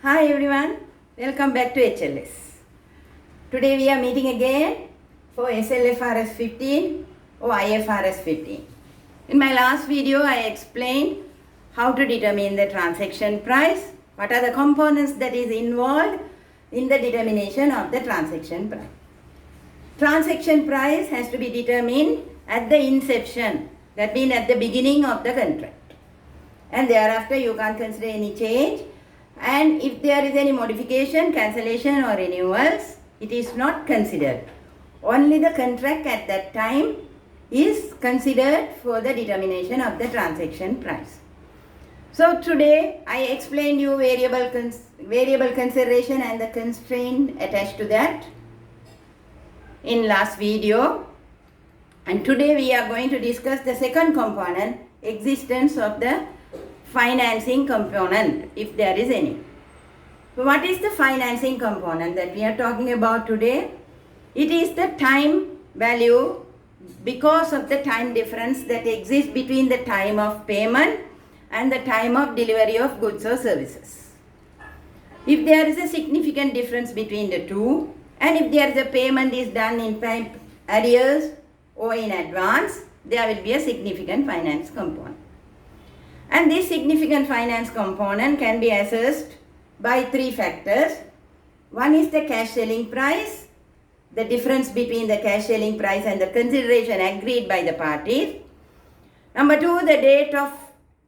Hi everyone, welcome back to HLS. Today we are meeting again for Slfrs 15 or Ifrs 15. In my last video I explained how to determine the transaction price, what are the components that is involved in the determination of the transaction price. Transaction price has to be determined at the inception, that means at the beginning of the contract. And thereafter you can't consider any change. And if there is any modification, cancellation or renewals, it is not considered. Only the contract at that time is considered for the determination of the transaction price. So today I explained you variable consideration and the constraint attached to that in last video. And today we are going to discuss the second component, existence of the financing component, if there is any. So what is the financing component that we are talking about today? It is the time value because of the time difference that exists between the time of payment and the time of delivery of goods or services. If there is a significant difference between the two, and if there is a payment is done in time arrears or in advance, there will be a significant finance component. And this significant finance component can be assessed by three factors. One is the cash selling price, the difference between the cash selling price and the consideration agreed by the parties. Number two, the date of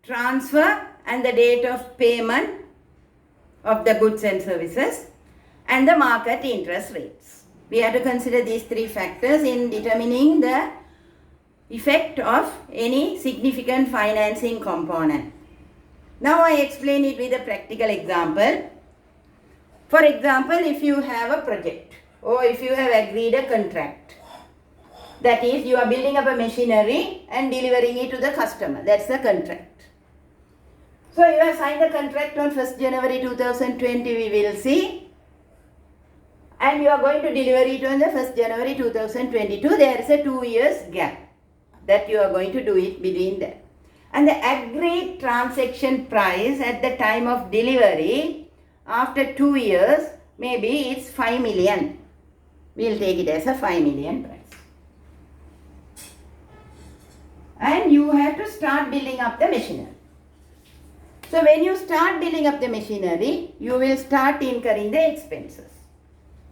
transfer and the date of payment of the goods and services, and the market interest rates. We have to consider these three factors in determining the effect of any significant financing component. Now I explain it with a practical example. For example, if you have a project or if you have agreed a contract, that is, you are building up a machinery and delivering it to the customer. That's the contract. So you have signed the contract on 1st January 2020, we will see, and you are going to deliver it on the 1st January 2022. There is a 2 years gap that you are going to do it between them. And the agreed transaction price at the time of delivery after 2 years, maybe it's 5 million. We'll take it as a 5 million price. And you have to start building up the machinery. So when you start building up the machinery, you will start incurring the expenses.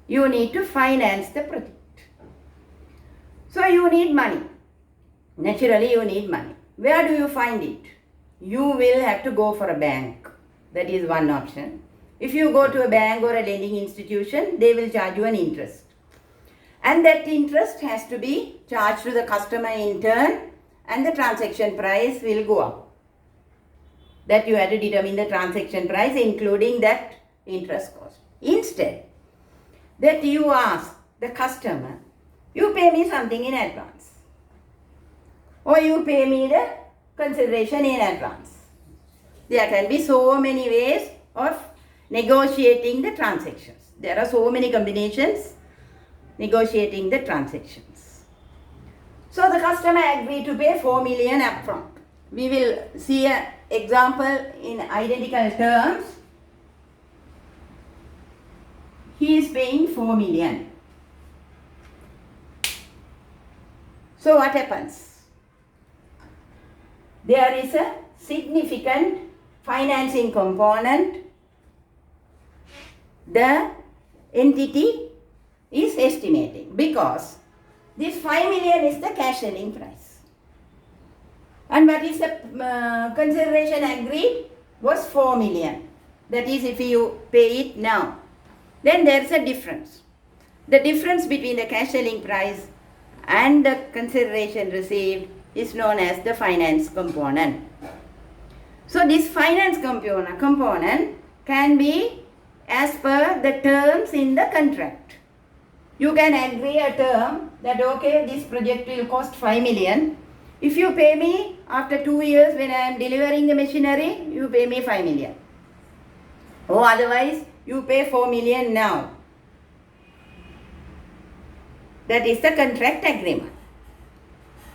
You need to finance the project. So you need money. Naturally, you need money. Where do you find it? You will have to go for a bank. That is one option. If you go to a bank or a lending institution, they will charge you an interest. And that interest has to be charged to the customer in turn, and the transaction price will go up. That you have to determine the transaction price, including that interest cost. Instead, that you ask the customer, you pay me something in advance, or you pay me the consideration in advance. There can be so many ways of negotiating the transactions. There are so many combinations negotiating the transactions. So the customer agreed to pay 4 million upfront. We will see an example in identical terms. He is paying 4 million. So what happens? There is a significant financing component the entity is estimating, because this 5 million is the cash selling price. And what is the consideration agreed was 4 million. That is, if you pay it now, then there is a difference. The difference between the cash selling price and the consideration received is known as the finance component. So this finance component can be as per the terms in the contract. You can agree a term that, okay, this project will cost 5 million. If you pay me after 2 years when I am delivering the machinery, you pay me 5 million. Or otherwise, you pay 4 million now. That is the contract agreement.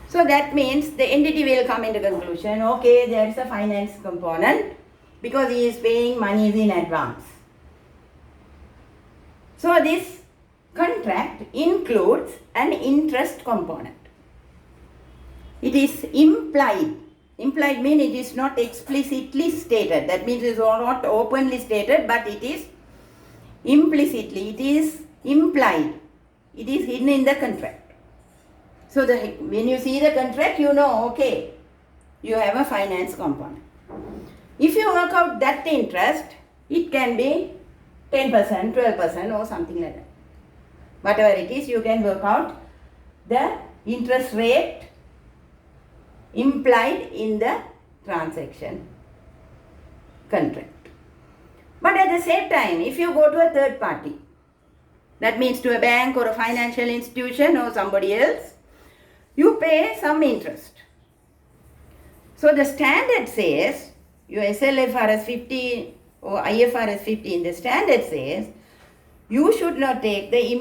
So that means the entity will come into conclusion, okay, there is a finance component because he is paying money in advance. So this contract includes an interest component. It is implied. Implied means it is not explicitly stated. That means it is not openly stated, but it is implicitly, it is implied. It is hidden in the contract. So when you see the contract, you know, okay, you have a finance component. If you work out that interest, it can be 10%, 12% or something like that. Whatever it is, you can work out the interest rate implied in the transaction contract. But at the same time, if you go to a third party, that means to a bank or a financial institution or somebody else, you pay some interest. So the standard says, your Slfrs 15 or Ifrs 15, the standard says, you should not take the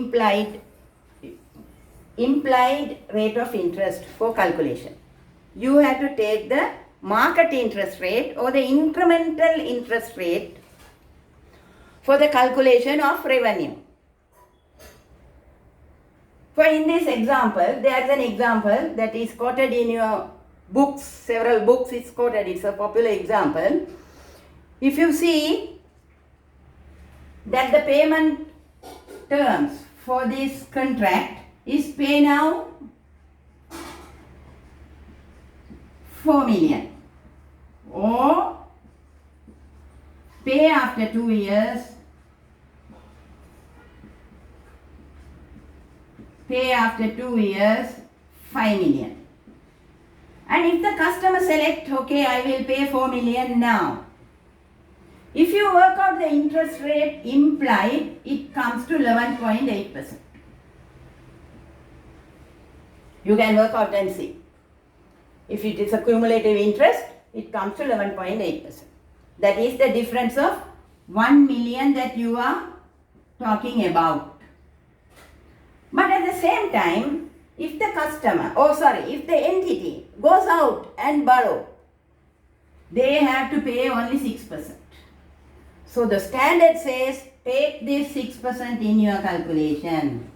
implied rate of interest for calculation. You have to take the market interest rate or the incremental interest rate for the calculation of revenue. For in this example, there is an example that is quoted in your books, several books is quoted, it's a popular example. If you see that the payment terms for this contract is pay now 4 million or pay after 2 years, pay after 2 years 5 million. And if the customer select, okay, I will pay 4 million now. If you work out the interest rate implied, it comes to 11.8%. You can work out and see. If it is a cumulative interest, it comes to 11.8%. That is the difference of 1 million that you are talking about. But at the same time, if the customer, if the entity goes out and borrow, they have to pay only 6%. So the standard says, take this 6% in your calculation.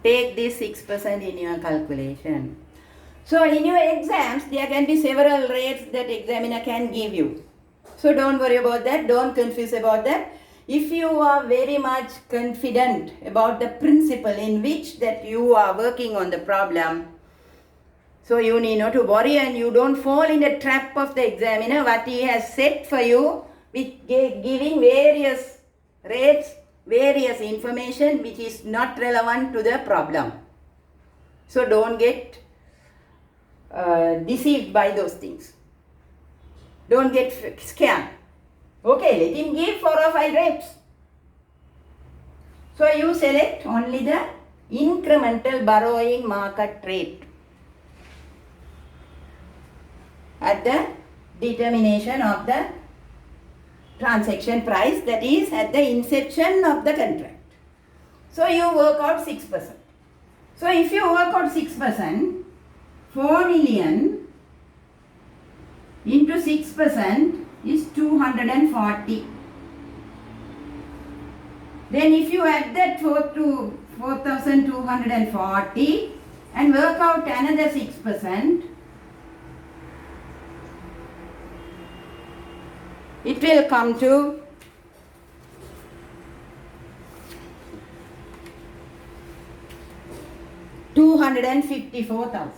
Take this 6% in your calculation. So in your exams, there can be several rates that examiner can give you. So don't worry about that, don't confuse about that. If you are very much confident about the principle in which that you are working on the problem, so you need not to worry and you don't fall in the trap of the examiner, what he has set for you with giving various rates, various information which is not relevant to the problem. So don't get deceived by those things. Don't get scared. Okay, let him give 4 or 5 rates. So you select only the incremental borrowing market rate at the determination of the transaction price, that is at the inception of the contract. So you work out 6%. So if you work out 6%, 4 million into 6% is 240. Then if you add that 4,240 and work out another 6%, it will come to 254,000.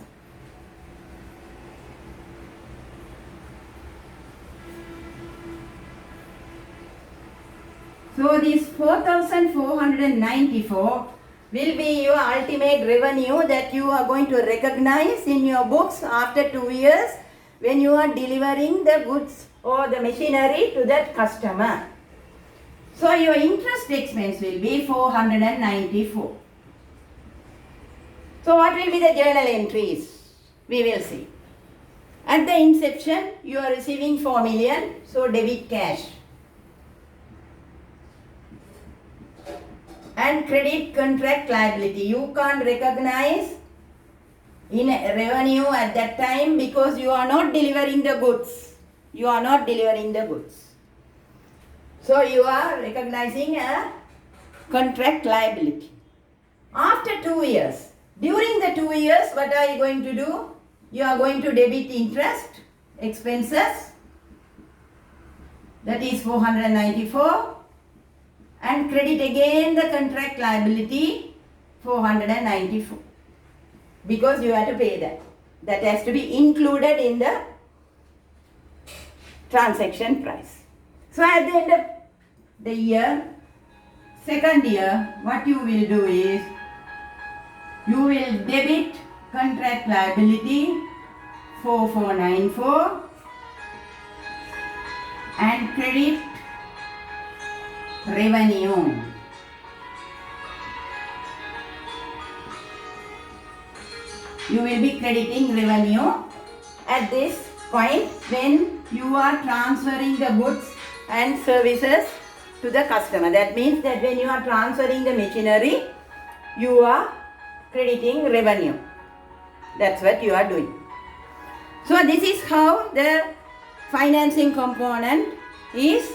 So this 4,494 will be your ultimate revenue that you are going to recognize in your books after 2 years when you are delivering the goods or the machinery to that customer. So your interest expense will be 494. So what will be the journal entries? We will see. At the inception, you are receiving 4 million, so debit cash. And credit contract liability. You can't recognize in revenue at that time because you are not delivering the goods. You are not delivering the goods. So you are recognizing a contract liability. After 2 years, during the 2 years, what are you going to do? You are going to debit interest, expenses, that is 494, and credit again the contract liability 494, because you have to pay that. That has to be included in the transaction price. So at the end of the year, second year, what you will do is, you will debit contract liability 4494 and credit revenue. You will be crediting revenue at this point when you are transferring the goods and services to the customer. That means that when you are transferring the machinery, you are crediting revenue. That's what you are doing. So this is how the financing component is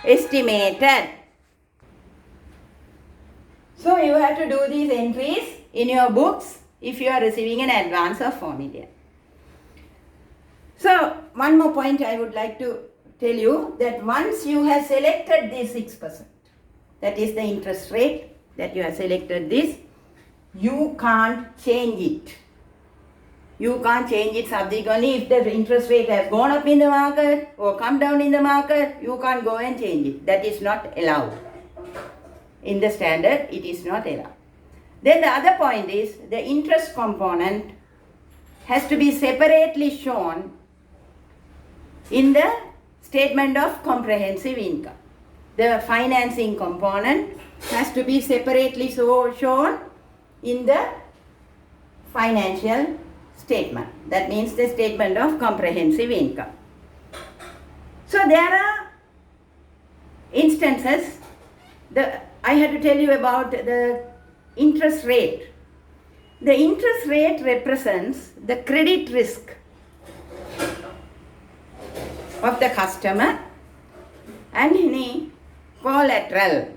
estimated. So you have to do these entries in your books if you are receiving an advance of 4 million. So one more point I would like to tell you, that once you have selected this 6%, that is the interest rate that you have selected this, you can't change it. You can't change it subsequently. If the interest rate has gone up in the market or come down in the market, you can't go and change it. That is not allowed. In the standard, it is not allowed. Then the other point is, the interest component has to be separately shown in the statement of comprehensive income. The financing component has to be separately shown in the financial statement. That means the statement of comprehensive income. So there are instances, I had to tell you about the interest rate. The interest rate represents the credit risk of the customer and any collateral.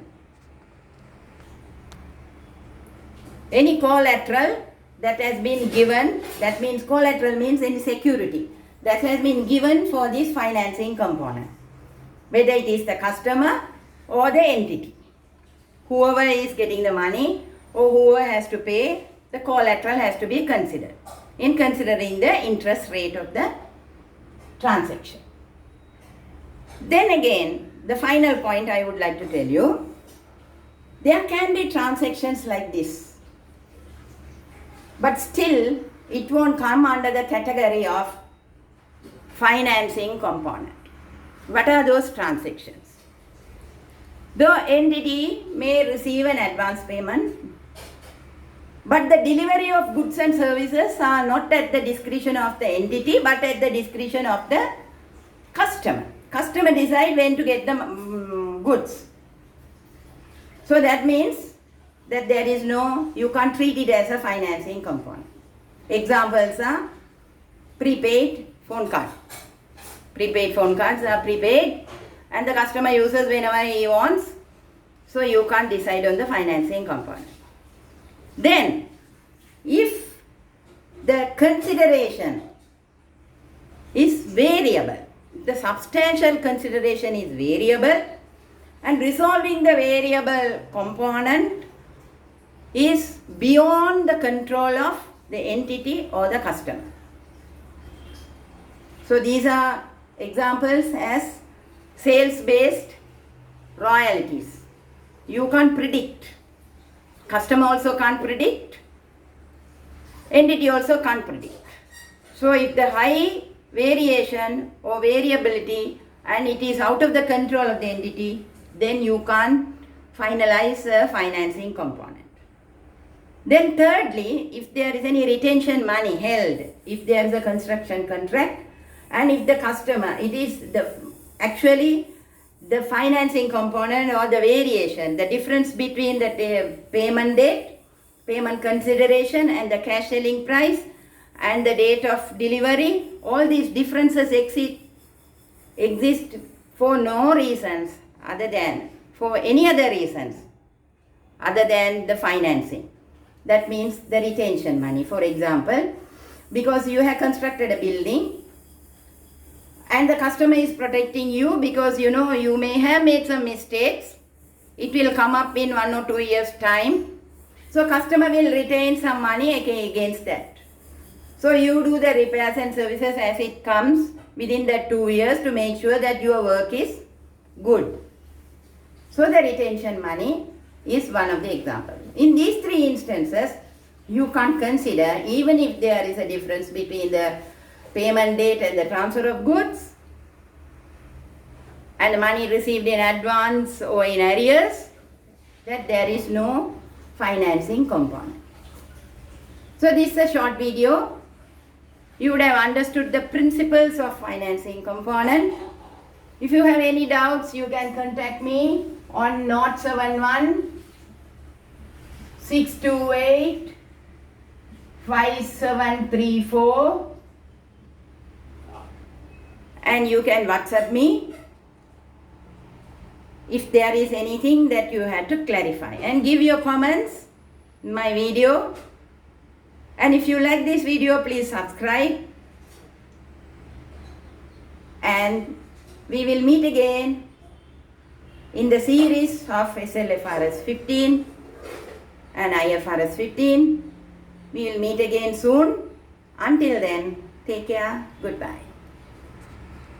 Any collateral that has been given, that means collateral means any security that has been given for this financing component, whether it is the customer or the entity. Whoever is getting the money or whoever has to pay, the collateral has to be considered in considering the interest rate of the transaction. Then again, the final point I would like to tell you, there can be transactions like this, but still it won't come under the category of financing component. What are those transactions? The entity may receive an advance payment, but the delivery of goods and services are not at the discretion of the entity, but at the discretion of the customer. Customer decides when to get the goods. So that means that there is no, you can't treat it as a financing component. Examples are prepaid phone card. Prepaid phone cards are prepaid and the customer uses whenever he wants. So you can't decide on the financing component. Then, if the consideration is variable, the substantial consideration is variable, and resolving the variable component is beyond the control of the entity or the customer. So these are examples as sales-based royalties. You can't predict. Customer also can't predict. Entity also can't predict. So if the high variation or variability and it is out of the control of the entity, then you can't finalize a financing component. Then thirdly, if there is any retention money held, if there is a construction contract, and if the customer, it is actually the financing component or the variation, the difference between the payment date, payment consideration and the cash selling price and the date of delivery, all these differences exist for no reasons other than, for any other reasons other than the financing. That means the retention money. For example, because you have constructed a building and the customer is protecting you because you may have made some mistakes. It will come up in 1 or 2 years time. So customer will retain some money against that. So you do the repairs and services as it comes within that 2 years to make sure that your work is good. So the retention money is one of the examples. In these 3 instances, you can't consider, even if there is a difference between the payment date and the transfer of goods and the money received in advance or in arrears, that there is no financing component. So this is a short video. You would have understood the principles of financing component. If you have any doubts, you can contact me on 071 628 5734 and you can WhatsApp me if there is anything that you had to clarify, and give your comments in my video. And if you like this video, please subscribe, and we will meet again in the series of Slfrs 15 and Ifrs 15. We will meet again soon. Until then, take care. Goodbye.